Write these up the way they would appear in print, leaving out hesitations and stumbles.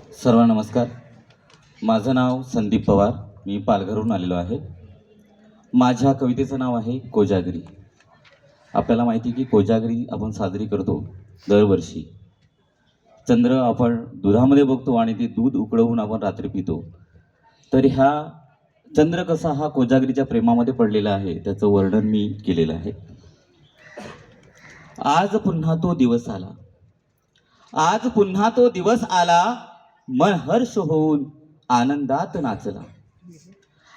सर्वांना नमस्कार. माझं नाव संदीप पवार. मी पालघरहून आलेलो आहे. माझ्या कवितेचं नाव आहे कोजागरी. आपल्याला माहिती की कोजागरी आपण साजरी करतो दरवर्षी. चंद्र आपण दुधामध्ये बघतो आणि ते दूध उकळवून आपण रात्री पितो. तर ह्या चंद्र कसा हा कोजागरीच्या प्रेमामध्ये पडलेला आहे त्याचं वर्णन मी केलेलं आहे. आज पुन्हा तो दिवस आला, आज पुन्हा तो दिवस आला, मन हर्ष होऊन आनंदात नाचला.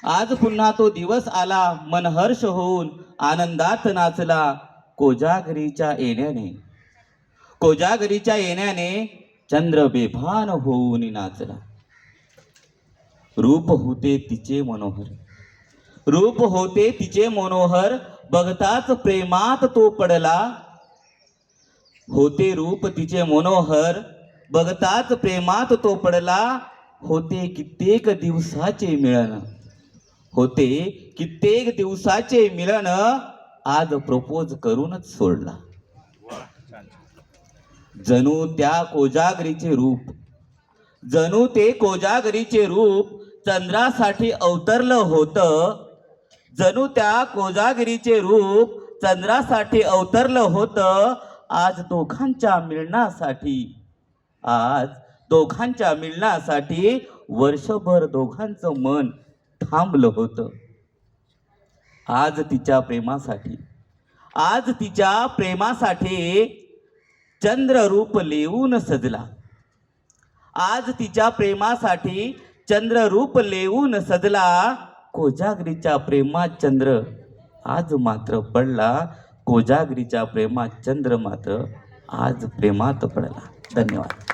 आज पुन्हा तो दिवस आला, मन हर्ष होऊन आनंदात नाचला. कोजागरीच्या येण्याने, कोजागरीच्या येण्याने चंद्र बेभान होऊन नाचला. रूप होते तिचे मनोहर, रूप होते तिचे मनोहर, बघताच प्रेमात तो पडला. होते रूप तिचे मनोहर, बघताच प्रेमात तो पडला. होते कित्येक दिवसाचे मिलन, होते कित्येक दिवसाचे मिलन, आज प्रपोज करूनच सोडला. जणू त्या कोजागरीचे रूप, जणू ते कोजागरीचे रूप चंद्रासाठी अवतरलं होतं. जणू त्या कोजागरीचे रूप चंद्रासाठी अवतरलं होतं. आज दोघांच्या मिलनासाठी, आज दोघांच्या मिलनासाठी वर्षभर दोघांचं मन थांबलं होतं. आज तिच्या प्रेमासाठी, आज तिच्या प्रेमासाठी चंद्ररूप लेवून सजला. आज तिच्या प्रेमासाठी चंद्ररूप लेवून सजला. कोजागरीच्या प्रेमात चंद्र आज मात्र पडला. कोजागरीच्या प्रेमात चंद्र मात्र आज प्रेमात पडला. धन्यवाद.